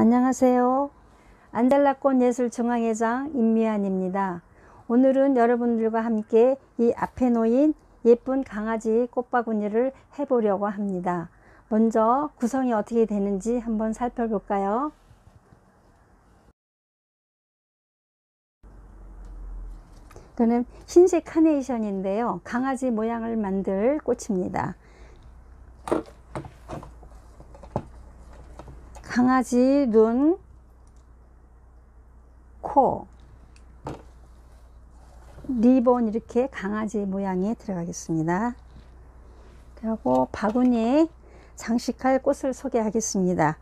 안녕하세요. 안달나꽃 예술중앙회장 임미안입니다. 오늘은 여러분들과 함께 이 앞에 놓인 예쁜 강아지 꽃바구니를 해보려고 합니다. 먼저 구성이 어떻게 되는지 한번 살펴볼까요? 이거는 흰색 카네이션인데요. 강아지 모양을 만들 꽃입니다. 강아지 눈, 코, 리본 이렇게 강아지 모양이 들어가겠습니다. 그리고 바구니에 장식할 꽃을 소개하겠습니다.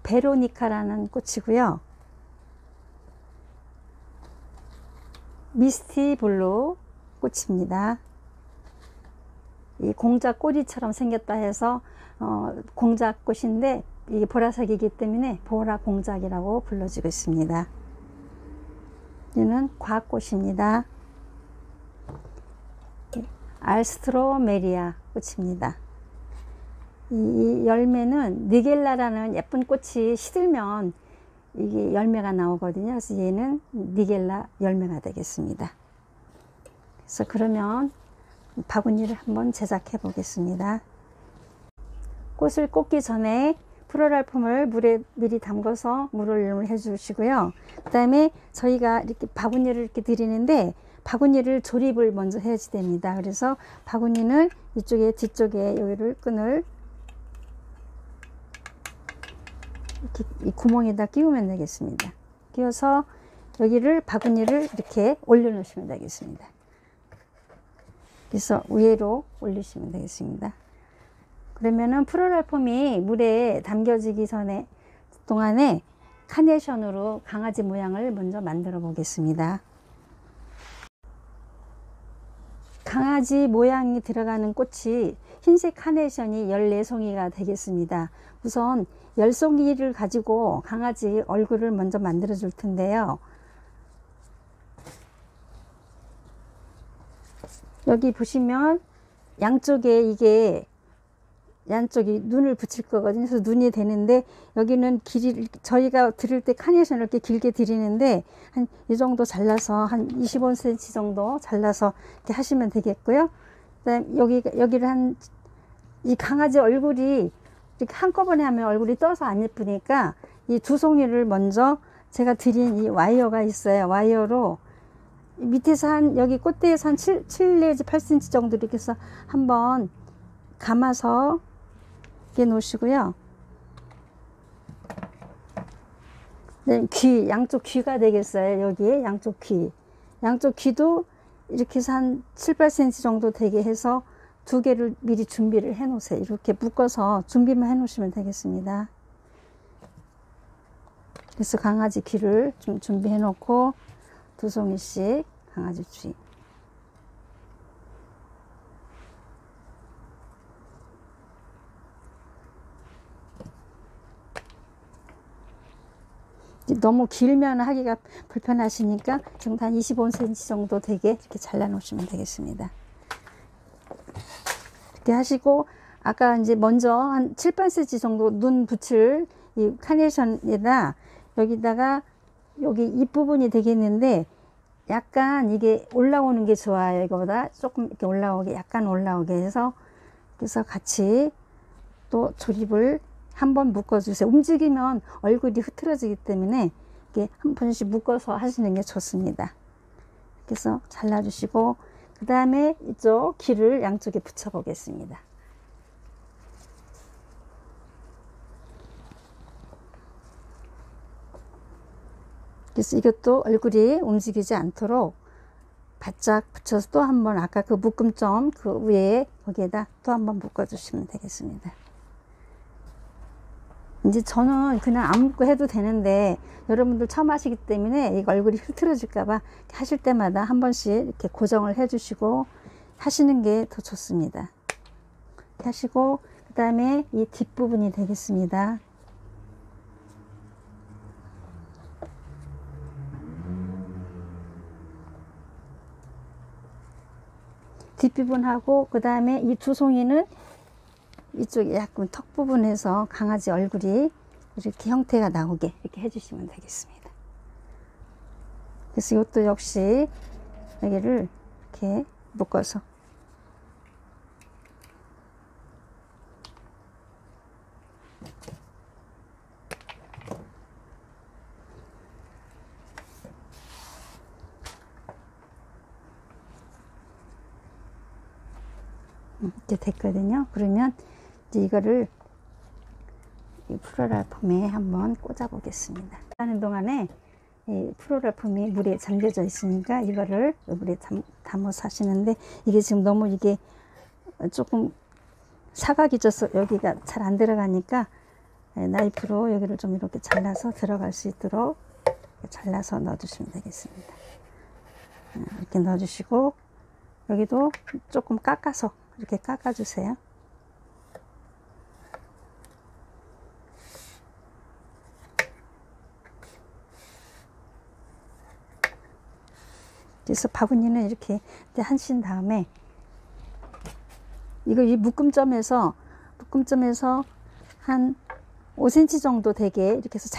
베로니카라는 꽃이고요. 미스티 블루 꽃입니다. 이 공작 꼬리처럼 생겼다 해서 공작 꽃인데 이게 보라색이기 때문에 보라 공작이라고 불러지고 있습니다. 얘는 과꽃입니다. 알스트로메리아 꽃입니다. 이 열매는 니겔라라는 예쁜 꽃이 시들면 이게 열매가 나오거든요. 그래서 얘는 니겔라 열매가 되겠습니다. 그래서 그러면 바구니를 한번 제작해 보겠습니다. 꽃을 꽂기 전에 플로랄폼을 물에 미리 담궈서 물을 해 주시고요. 그 다음에 저희가 이렇게 바구니를 이렇게 드리는데 바구니를 조립을 먼저 해야 됩니다. 그래서 바구니는 이쪽에 뒤쪽에 여기를 끈을 이렇게 이 구멍에다 끼우면 되겠습니다. 끼워서 여기를 바구니를 이렇게 올려 놓으시면 되겠습니다. 그래서 위로 올리시면 되겠습니다. 그러면은 플로랄폼이 물에 담겨지기 전에 동안에 카네이션으로 강아지 모양을 먼저 만들어 보겠습니다. 강아지 모양이 들어가는 꽃이 흰색 카네이션이 14송이가 되겠습니다. 우선 10송이를 가지고 강아지 얼굴을 먼저 만들어 줄 텐데요. 여기 보시면 양쪽에 양쪽이 눈을 붙일 거거든요. 그래서 눈이 되는데 여기는 길이 저희가 드릴 때 카네이션을 이렇게 길게 드리는데 한 이 정도 잘라서 한 25cm 정도 잘라서 이렇게 하시면 되겠고요. 그다음 여기를 이 강아지 얼굴이 이렇게 한꺼번에 하면 얼굴이 떠서 안 예쁘니까 이 두 송이를 먼저 제가 드린 이 와이어가 있어요. 와이어로 밑에서 여기 꽃대에서 한 7 내지 8cm 정도 이렇게 해서 한번 감아서 이렇게 놓으시고요. 네, 양쪽 귀가 되겠어요. 여기에 양쪽 귀도 이렇게 해서 한 7, 8cm 정도 되게 해서 두 개를 미리 준비를 해 놓으세요. 이렇게 묶어서 준비만 해 놓으시면 되겠습니다. 그래서 강아지 귀를 좀 준비해 놓고 두 송이씩 강아지 귀. 너무 길면 하기가 불편하시니까 정도 한 25cm 정도 되게 이렇게 잘라 놓으시면 되겠습니다. 이렇게 하시고 아까 이제 먼저 한 7, 8cm 정도 눈 붙일 이 카네이션에다 여기다가 여기 잎부분이 되겠는데 약간 이게 올라오는 게 좋아요. 이거보다 조금 이렇게 약간 올라오게 해서 그래서 같이 또 조립을 한번 묶어주세요. 움직이면 얼굴이 흐트러지기 때문에 이렇게 한 번씩 묶어서 하시는 게 좋습니다. 그래서 잘라주시고 그 다음에 이쪽 귀를 양쪽에 붙여 보겠습니다. 그래서 이것도 얼굴이 움직이지 않도록 바짝 붙여서 또 한번 아까 그 묶음점 그 위에 거기에다 또 한번 묶어주시면 되겠습니다. 이제 저는 그냥 안 묶고 해도 되는데 여러분들 처음 하시기 때문에 이 얼굴이 흐트러질까봐 하실 때마다 한 번씩 이렇게 고정을 해주시고 하시는 게 더 좋습니다. 이렇게 하시고 그 다음에 이 뒷부분이 되겠습니다. 뒷부분하고 그 다음에 이 두 송이는 이쪽에 약간 턱 부분에서 강아지 얼굴이 이렇게 형태가 나오게 이렇게 해주시면 되겠습니다. 그래서 이것도 역시 여기를 이렇게 묶어서 이렇게 됐거든요. 그러면 이제 이거를 이 플로럴 폼에 한번 꽂아 보겠습니다. 하는 동안에 이 플로럴 폼이 물에 잠겨져 있으니까 이거를 물에 담아서 하시는데, 이게 지금 너무 이게 조금 사각이 져서 여기가 잘 안 들어가니까 나이프로 여기를 좀 이렇게 잘라서 들어갈 수 있도록 잘라서 넣어 주시면 되겠습니다. 이렇게 넣어 주시고, 여기도 조금 깎아서 이렇게 깎아 주세요. 그래서 바구니는 이렇게 하신 다음에 이거 이 묶음점에서 한 5cm 정도 되게 이렇게 해서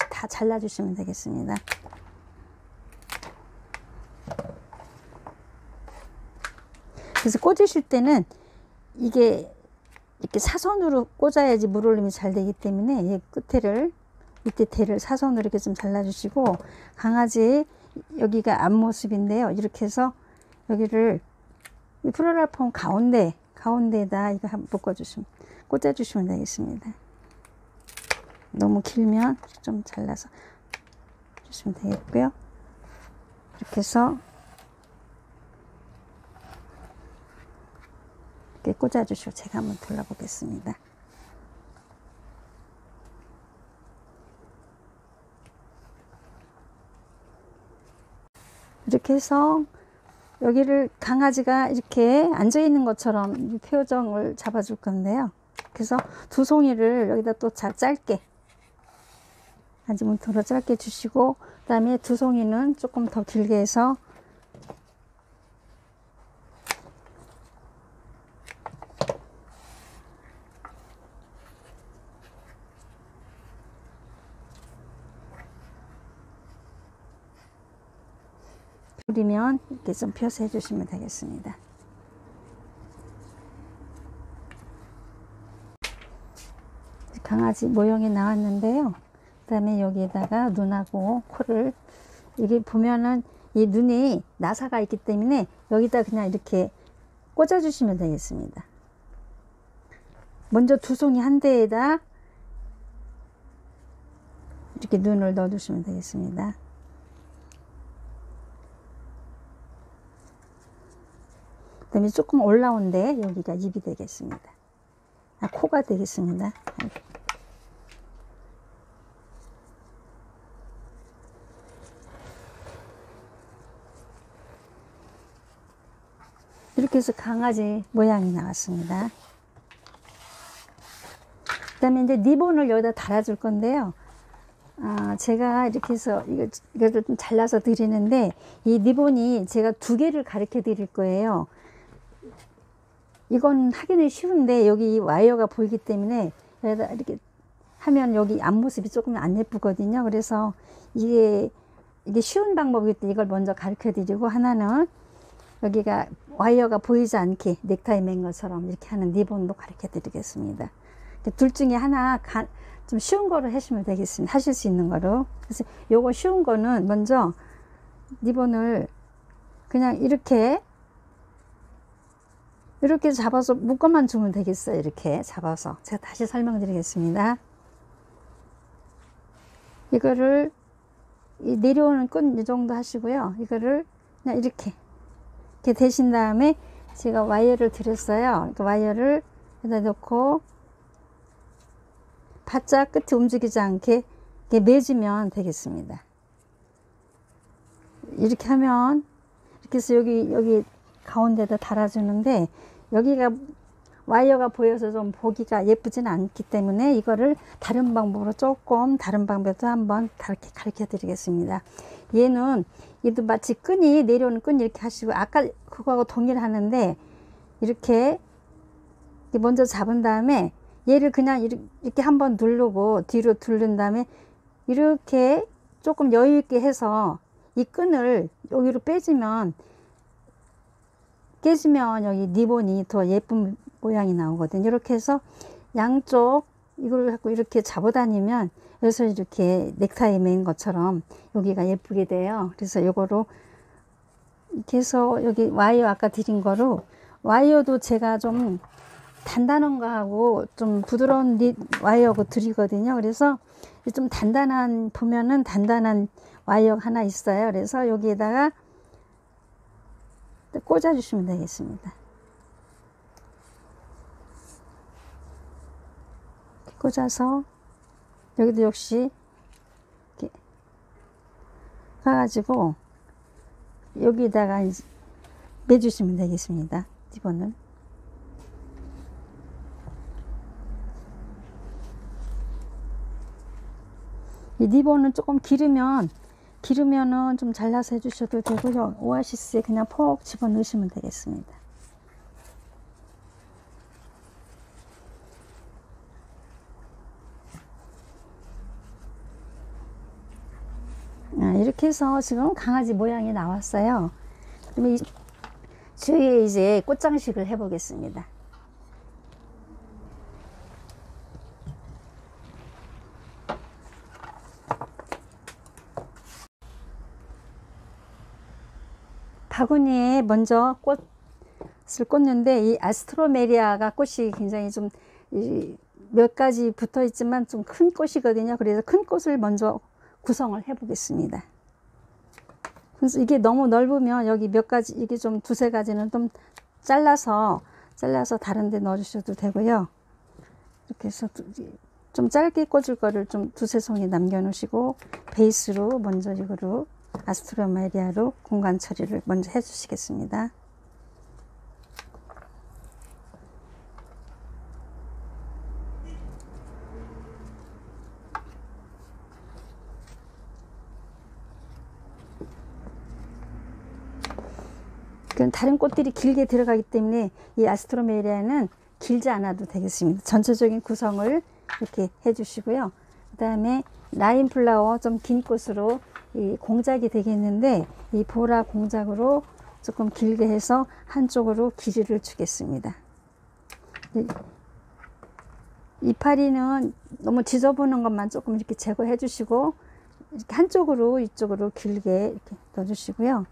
다 잘라주시면 되겠습니다. 그래서 꽂으실 때는 이게 이렇게 사선으로 꽂아야지 물올림이 잘 되기 때문에 이 밑에 대를 사선으로 이렇게 좀 잘라주시고, 강아지 여기가 앞모습인데요. 이렇게 해서 여기를 이 플로럴 폼 가운데에다 이거 한번 꽂아주시면 되겠습니다. 너무 길면 좀 잘라서 주시면 되겠고요. 이렇게 해서 이렇게 꽂아주시고 제가 한번 둘러보겠습니다. 이렇게 해서 여기를 강아지가 이렇게 앉아 있는 것처럼 표정을 잡아줄 건데요. 그래서 두 송이를 여기다 또 짧게 아지문트로 짧게 주시고, 그 다음에 두 송이는 조금 더 길게 해서 그리면 이렇게 좀 펴서 해주시면 되겠습니다. 강아지 모형이 나왔는데요. 그 다음에 여기에다가 눈하고 코를, 이게 보면은 이 눈이 나사가 있기 때문에 여기다 그냥 이렇게 꽂아 주시면 되겠습니다. 먼저 두 송이 한 대에다 이렇게 눈을 넣어 주시면 되겠습니다. 그 다음에 조금 올라온 데 여기가 입이 되겠습니다. 코가 되겠습니다. 이렇게 해서 강아지 모양이 나왔습니다. 그 다음에 이제 리본을 여기다 달아줄 건데요. 제가 이렇게 해서 이거를 좀 잘라서 드리는데, 이 리본이 제가 두 개를 가르쳐 드릴 거예요. 이건 하기는 쉬운데 여기 와이어가 보이기 때문에 여기다 이렇게 하면 여기 앞모습이 조금 안 예쁘거든요. 그래서 이게 쉬운 방법이기 때문에 이걸 먼저 가르쳐 드리고, 하나는 여기가 와이어가 보이지 않게 넥타이 맨 것처럼 이렇게 하는 리본도 가르쳐 드리겠습니다. 둘 중에 하나 좀 쉬운 거로 하시면 되겠습니다. 하실 수 있는 거로. 그래서 요거 쉬운 거는 먼저 리본을 그냥 이렇게 잡아서 묶어만 주면 되겠어요. 이렇게 잡아서. 제가 다시 설명드리겠습니다. 이거를 내려오는 끈 이 정도 하시고요. 이거를 그냥 이렇게 대신 다음에 제가 와이어를 드렸어요. 와이어를 여기다 놓고 바짝 끝이 움직이지 않게 이렇게 매주면 되겠습니다. 이렇게 하면 이렇게 해서 여기 가운데다 달아주는데, 여기가 와이어가 보여서 좀 보기가 예쁘지는 않기 때문에 이거를 다른 방법으로 다른 방법도 한번 다르게 가르쳐 드리겠습니다. 얘도 마치 내려오는 끈이 이렇게 하시고, 아까 그거하고 동일하는데, 이렇게 먼저 잡은 다음에 얘를 그냥 이렇게 한번 누르고 뒤로 두른 다음에 이렇게 조금 여유 있게 해서 이 끈을 여기로 깨지면 여기 리본이 더 예쁜 모양이 나오거든요. 이렇게 해서 양쪽 이걸 갖고 이렇게 잡아다니면 여기서 이렇게 넥타이 맨 것처럼 여기가 예쁘게 돼요. 그래서 요거로 이렇게 해서 여기 와이어 아까 드린 거로, 와이어도 제가 좀 단단한 거 하고 좀 부드러운 와이어고 드리거든요. 그래서 좀 단단한, 보면은 단단한 와이어가 하나 있어요. 그래서 여기에다가 꽂아 주시면 되겠습니다. 꽂아서 여기도 역시 이렇게 가가지고 여기다가 매주시면 되겠습니다. 리본을. 이 리본은 조금 기르면은 좀 잘라서 해주셔도 되고요. 오아시스에 그냥 퍽 집어 넣으시면 되겠습니다. 이렇게 해서 지금 강아지 모양이 나왔어요. 그러면 주위에 이제 꽃장식을 해 보겠습니다. 바구니에 먼저 꽃을 꽂는데, 이 아스트로메리아가 꽃이 굉장히 좀 몇 가지 붙어 있지만 좀 큰 꽃이거든요. 그래서 큰 꽃을 먼저 구성을 해 보겠습니다. 그래서 이게 너무 넓으면 여기 몇 가지, 이게 좀 두세 가지는 좀 잘라서 다른 데 넣어 주셔도 되고요. 이렇게 해서 좀 짧게 꽂을 거를 좀 두세 송이 남겨 놓으시고, 베이스로 먼저 이거로 아스트로메리아로 공간 처리를 먼저 해 주시겠습니다. 다른 꽃들이 길게 들어가기 때문에 이 아스트로메리아는 길지 않아도 되겠습니다. 전체적인 구성을 이렇게 해 주시고요. 그 다음에 라인 플라워 좀 긴 꽃으로 이 공작이 되겠는데, 이 보라 공작으로 조금 길게 해서 한쪽으로 길이를 주겠습니다. 이파리는 너무 지저분한 것만 조금 이렇게 제거해 주시고, 이렇게 한쪽으로 이쪽으로 길게 이렇게 넣어 주시고요.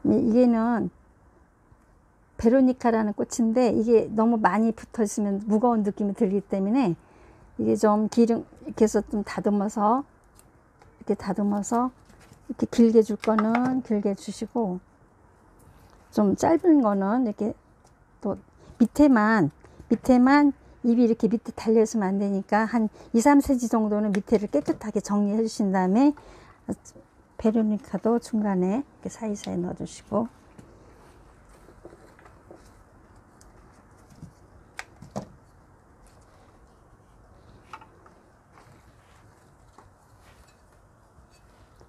이게는 베로니카라는 꽃인데, 이게 너무 많이 붙어 있으면 무거운 느낌이 들기 때문에 이게 좀 이렇게 해서 좀 다듬어서 이렇게 길게 줄 거는 길게 주시고, 좀 짧은 거는 이렇게 또 밑에만 잎이 이렇게 밑에 달려 있으면 안 되니까 한 2-3cm 정도는 밑에를 깨끗하게 정리해 주신 다음에 베로니카도 중간에 이렇게 사이사이 넣어 주시고,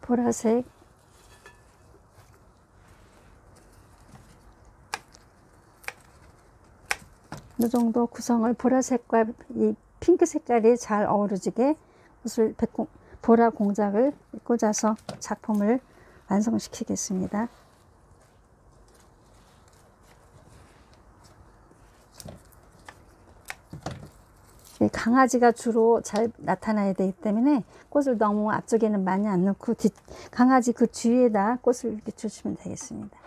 보라색, 이 정도 구성을 보라색과 이 핑크 색깔이 잘 어우러지게 옷을 보라 공작을 꽂아서 작품을 완성시키겠습니다. 강아지가 주로 잘 나타나야 되기 때문에 꽃을 너무 앞쪽에는 많이 안 넣고 강아지 그 주위에다 꽃을 이렇게 주시면 되겠습니다.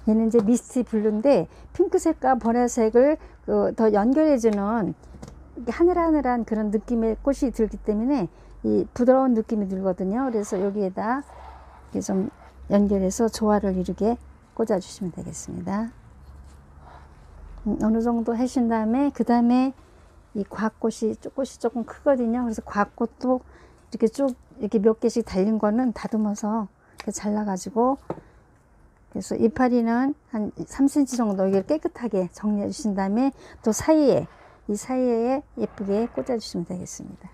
얘는 이제 미스티 블루인데, 핑크색과 보라색을 더 연결해주는 하늘하늘한 그런 느낌의 꽃이 들기 때문에 이 부드러운 느낌이 들거든요. 그래서 여기에다 이렇게 좀 연결해서 조화를 이루게 꽂아 주시면 되겠습니다. 어느 정도 하신 다음에, 그 다음에 이 과꽃이 조금 크거든요. 그래서 과꽃도 이렇게 쭉 이렇게 몇 개씩 달린 거는 다듬어서 이렇게 잘라가지고, 그래서 이파리는 한 3cm 정도 이걸 깨끗하게 정리해 주신 다음에 또 이 사이에 예쁘게 꽂아 주시면 되겠습니다.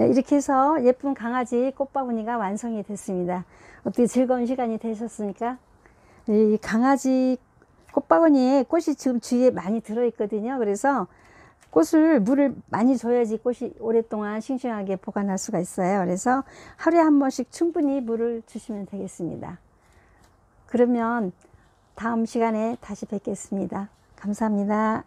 이렇게 해서 예쁜 강아지 꽃바구니가 완성이 됐습니다. 어떻게 즐거운 시간이 되셨습니까? 이 강아지 꽃바구니에 꽃이 지금 주위에 많이 들어있거든요. 그래서 물을 많이 줘야지 꽃이 오랫동안 싱싱하게 보관할 수가 있어요. 그래서 하루에 한 번씩 충분히 물을 주시면 되겠습니다. 그러면 다음 시간에 다시 뵙겠습니다. 감사합니다.